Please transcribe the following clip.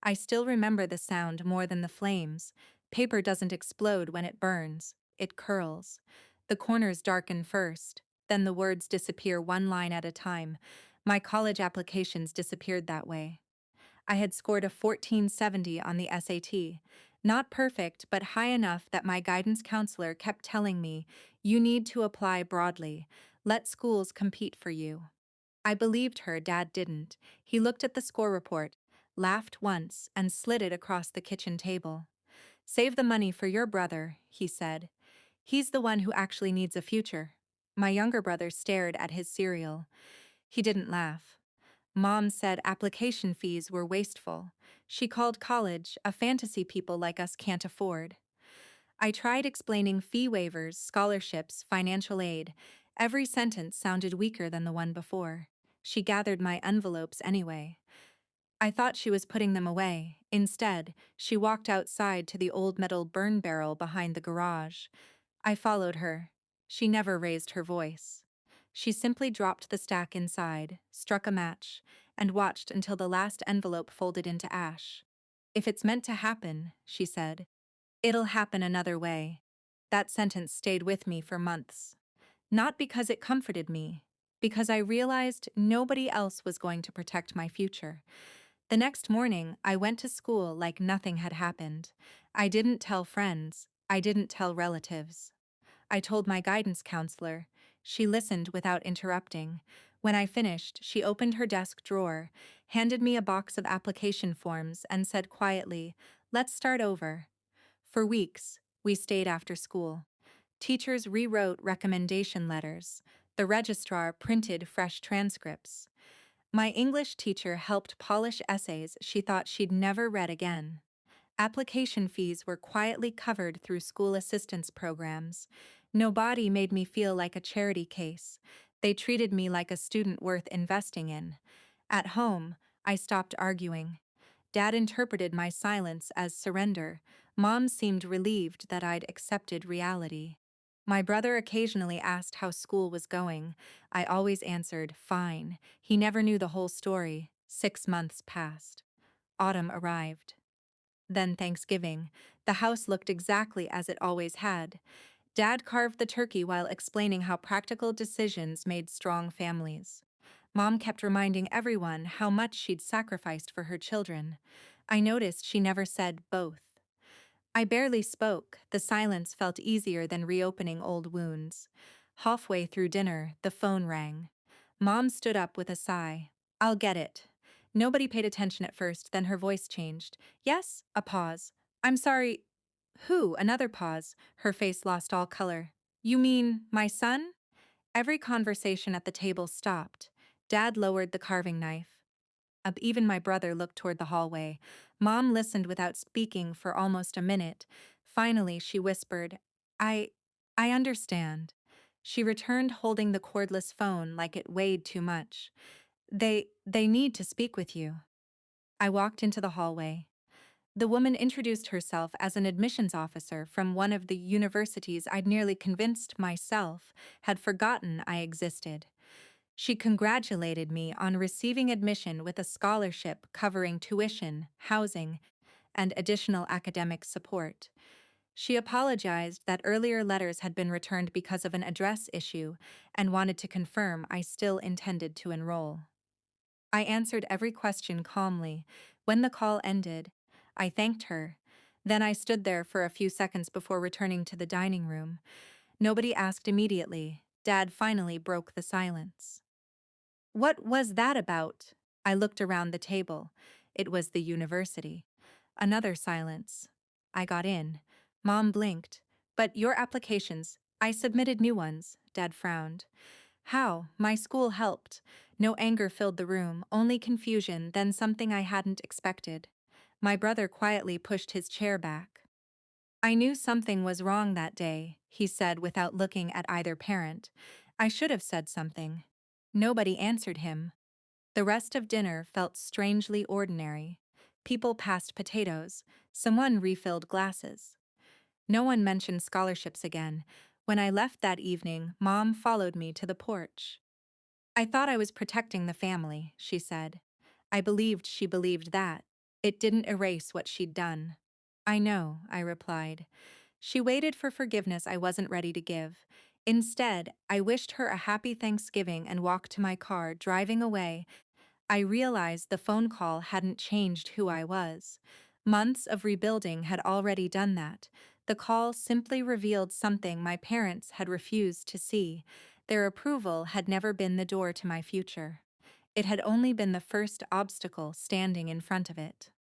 I still remember the sound more than the flames. Paper doesn't explode when it burns, it curls. The corners darken first, then the words disappear one line at a time. My college applications disappeared that way. I had scored a 1470 on the SAT. Not perfect, but high enough that my guidance counselor kept telling me, "You need to apply broadly. Let schools compete for you." I believed her, Dad didn't. He looked at the score report, laughed once, and slid it across the kitchen table. "Save the money for your brother," he said. "He's the one who actually needs a future." My younger brother stared at his cereal. He didn't laugh. Mom said application fees were wasteful. She called college a fantasy people like us can't afford. I tried explaining fee waivers, scholarships, financial aid. Every sentence sounded weaker than the one before. She gathered my envelopes anyway. I thought she was putting them away. Instead, she walked outside to the old metal burn barrel behind the garage. I followed her. She never raised her voice. She simply dropped the stack inside, struck a match, and watched until the last envelope folded into ash. "If it's meant to happen," she said, "it'll happen another way." That sentence stayed with me for months. Not because it comforted me, because I realized nobody else was going to protect my future. The next morning, I went to school like nothing had happened. I didn't tell friends. I didn't tell relatives. I told my guidance counselor. She listened without interrupting. When I finished, she opened her desk drawer, handed me a box of application forms, and said quietly, "Let's start over." For weeks, we stayed after school. Teachers rewrote recommendation letters. The registrar printed fresh transcripts. My English teacher helped polish essays she thought she'd never read again. Application fees were quietly covered through school assistance programs. Nobody made me feel like a charity case. They treated me like a student worth investing in. At home, I stopped arguing. Dad interpreted my silence as surrender. Mom seemed relieved that I'd accepted reality. My brother occasionally asked how school was going. I always answered, "Fine." He never knew the whole story. 6 months passed. Autumn arrived. Then Thanksgiving. The house looked exactly as it always had. Dad carved the turkey while explaining how practical decisions made strong families. Mom kept reminding everyone how much she'd sacrificed for her children. I noticed she never said both. I barely spoke. The silence felt easier than reopening old wounds. Halfway through dinner, the phone rang. Mom stood up with a sigh. "I'll get it." Nobody paid attention at first, then her voice changed. "Yes?" A pause. "I'm sorry." "Who?" Another pause. Her face lost all color. "You mean my son?" Every conversation at the table stopped. Dad lowered the carving knife. Even my brother looked toward the hallway. Mom listened without speaking for almost a minute. Finally, she whispered, I understand." She returned holding the cordless phone like it weighed too much. They need to speak with you." I walked into the hallway. The woman introduced herself as an admissions officer from one of the universities I'd nearly convinced myself had forgotten I existed. She congratulated me on receiving admission with a scholarship covering tuition, housing, and additional academic support. She apologized that earlier letters had been returned because of an address issue and wanted to confirm I still intended to enroll. I answered every question calmly. When the call ended, I thanked her. Then I stood there for a few seconds before returning to the dining room. Nobody asked immediately. Dad finally broke the silence. "What was that about?" I looked around the table. It was the university. Another silence. I got in. Mom blinked. "But your applications, I submitted new ones," Dad frowned. "How?" My school helped. No anger filled the room, only confusion, then something I hadn't expected. My brother quietly pushed his chair back. "I knew something was wrong that day," he said without looking at either parent. I should have said something. Nobody answered him. The rest of dinner felt strangely ordinary. People passed potatoes. Someone refilled glasses. No one mentioned scholarships again. When I left that evening, Mom followed me to the porch. "I thought I was protecting the family," she said. I believed she believed that. It didn't erase what she'd done. I know, I replied. She waited for forgiveness I wasn't ready to give. Instead, I wished her a happy Thanksgiving and walked to my car, driving away. I realized the phone call hadn't changed who I was. Months of rebuilding had already done that. The call simply revealed something my parents had refused to see. Their approval had never been the door to my future. It had only been the first obstacle standing in front of it.